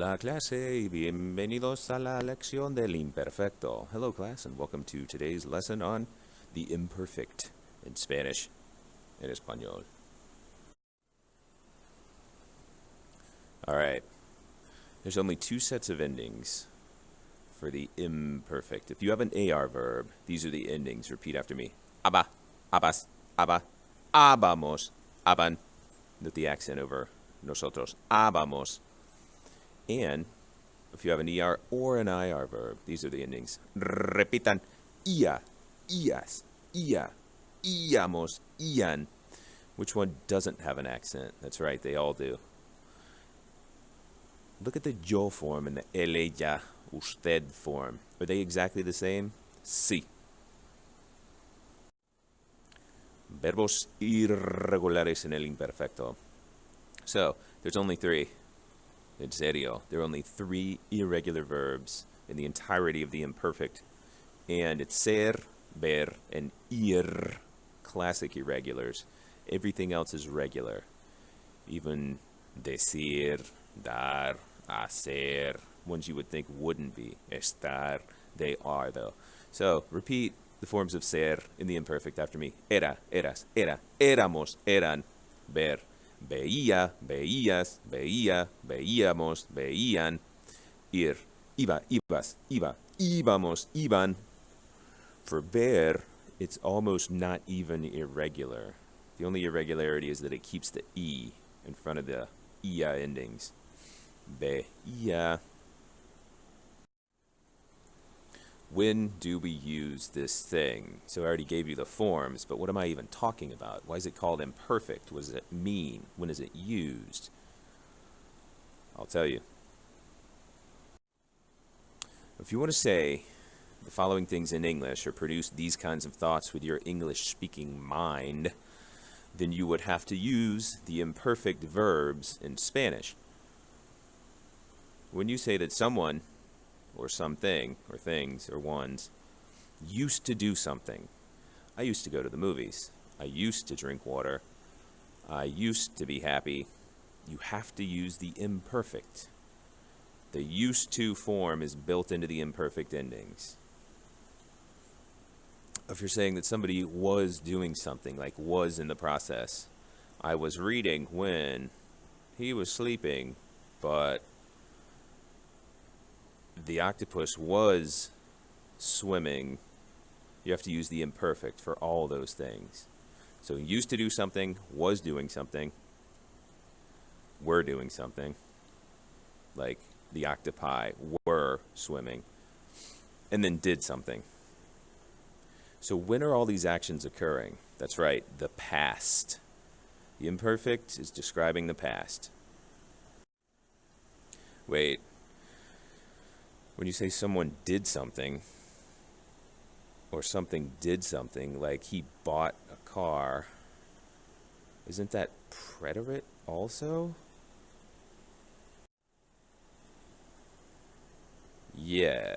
Hola clase y bienvenidos a la lección del imperfecto. Hello class and welcome to today's lesson on the imperfect in Spanish, en español. Alright, there's only two sets of endings for the imperfect. If you have an AR verb, these are the endings. Repeat after me. Aba, abas, aba, abamos, aban. With the accent over nosotros. Abamos. And if you have an ER or an IR verb, these are the endings. Repitan. Ia, ias, ia, iamos, ian. Which one doesn't have an accent? That's right, they all do. Look at the yo form and the él, ella, usted form. Are they exactly the same? Sí. Verbos irregulares en el imperfecto. So, there's only three. En serio, there are only three irregular verbs in the entirety of the imperfect. And it's ser, ver, and ir, classic irregulars. Everything else is regular. Even decir, dar, hacer, ones you would think wouldn't be. Estar, they are though. So, repeat the forms of ser in the imperfect after me. Era, eras, era, éramos, eran, ver. Veía, veías, veía, veíamos, veían, ir, iba, ibas, iba, íbamos, iban. For ver, it's almost not even irregular. The only irregularity is that it keeps the E in front of the ia endings. Veía. When do we use this thing? So I already gave you the forms, but what am I even talking about? Why is it called imperfect? What does it mean? When is it used? I'll tell you. If you want to say the following things in English or produce these kinds of thoughts with your English-speaking mind, then you would have to use the imperfect verbs in Spanish. When you say that someone or something, or things, or ones, used to do something. I used to go to the movies. I used to drink water. I used to be happy. You have to use the imperfect. The used to form is built into the imperfect endings. If you're saying that somebody was doing something, like was in the process, I was reading when he was sleeping, but the octopus was swimming. You have to use the imperfect for all those things. So used to do something, was doing something, were doing something, like the octopi were swimming, and then did something. So when are all these actions occurring? That's right, the past. The imperfect is describing the past. Wait. When you say someone did something, or something did something, like he bought a car, isn't that preterite also? Yes.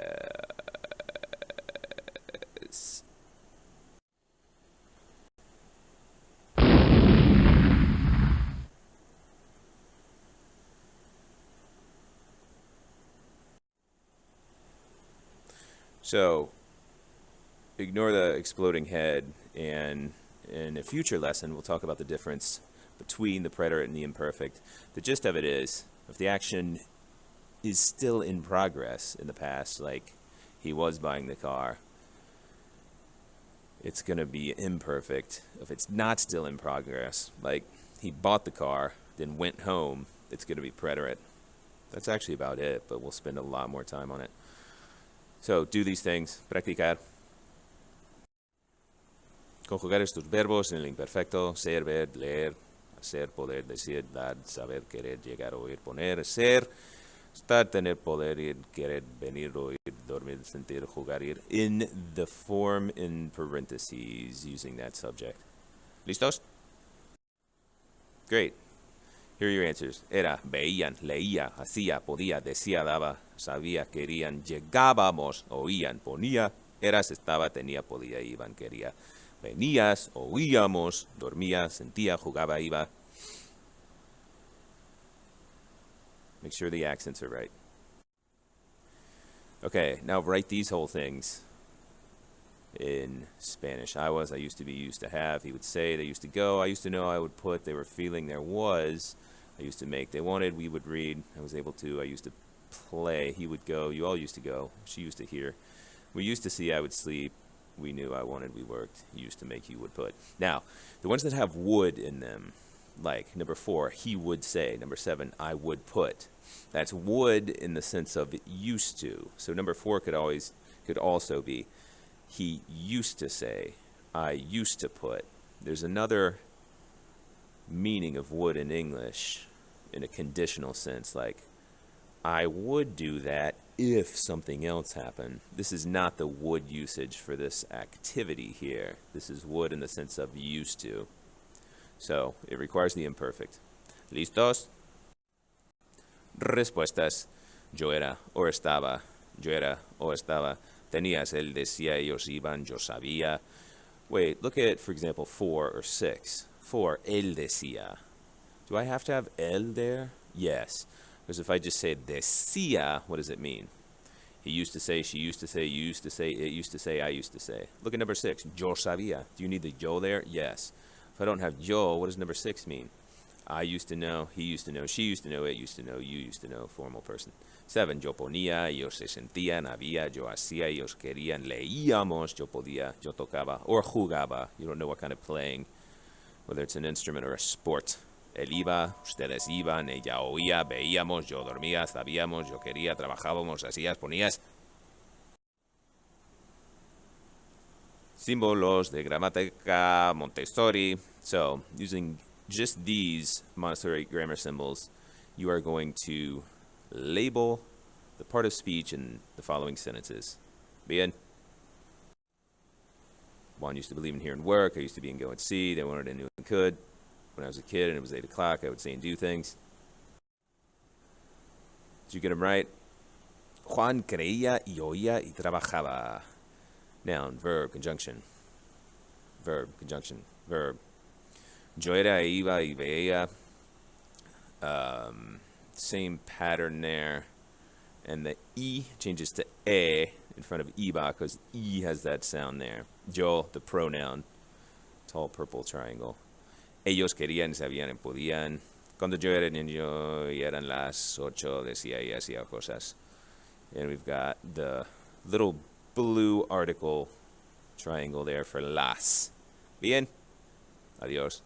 So, ignore the exploding head, and in a future lesson, we'll talk about the difference between the preterite and the imperfect. The gist of it is, if the action is still in progress in the past, like he was buying the car, it's going to be imperfect. If it's not still in progress, like he bought the car, then went home, it's going to be preterite. That's actually about it, but we'll spend a lot more time on it. So, do these things. Practicar. Conjugar estos verbos en el imperfecto. Ser, ver, leer, hacer, poder, decir, dar, saber, querer, llegar, oír, poner, ser, estar, tener, poder, ir, querer, venir, oír, dormir, sentir, jugar, ir. In the form in parentheses, using that subject. ¿Listos? Great. Here are your answers. Era, veían, leía, hacía, podía, decía, daba, sabía, querían, llegábamos, oían, ponía, eras, estaba, tenía, podía, iban, quería. Venías, oíamos, dormía, sentía, jugaba, iba. Make sure the accents are right. Okay, now write these whole things in Spanish. I used to be, used to have, he would say, they used to go, I used to know, I would put, they were feeling, there was, I used to make, they wanted, we would read, I was able to, I used to play, he would go, you all used to go, she used to hear, we used to see, I would sleep, we knew, I wanted, we worked, used to make, you would put. Now, the ones that have would in them, like number 4, he would say, number 7, I would put. That's would in the sense of used to. So number 4 could also be, he used to say, I used to put. There's another meaning of would in English in a conditional sense, like I would do that if something else happened. This is not the would usage for this activity here. This is would in the sense of used to. So it requires the imperfect. ¿Listos? Respuestas. Yo era o estaba. Yo era o estaba. Tenías, él decía, ellos iban, yo sabía. Wait, look at, for example, 4 or 6. 4, él decía. Do I have to have él there? Yes. Because if I just say decía, what does it mean? He used to say, she used to say, you used to say, it used to say, I used to say. Look at number 6. Yo sabía. Do you need the yo there? Yes. If I don't have yo, what does number 6 mean? I used to know, he used to know, she used to know, it used to know, you used to know, formal person. 7, yo ponía, ellos se sentían, había, yo hacía, ellos querían, leíamos, yo podía, yo tocaba, or jugaba. You don't know what kind of playing, whether it's an instrument or a sport. Él iba, ustedes iban, ella oía, veíamos, yo dormía, sabíamos, yo quería, trabajábamos, hacías, ponías. Símbolos de gramática Montessori. So, using just these Montessori grammar symbols, you are going to label the part of speech in the following sentences. Bien. Juan used to believe in here and work. I used to be in go and see. They wanted, I knew and could. When I was a kid and it was 8 o'clock, I would say and do things. Did you get them right? Juan creía y oía y trabajaba. Noun, verb, conjunction. Verb, conjunction, verb. Yo era, iba y veía. Same pattern there. And the I changes to E in front of iba because I has that sound there. Yo, the pronoun. Tall purple triangle. Ellos querían, sabían y podían. Cuando yo era niño y eran las 8, decía y hacía cosas. And we've got the little blue article triangle there for las. Bien. Adiós.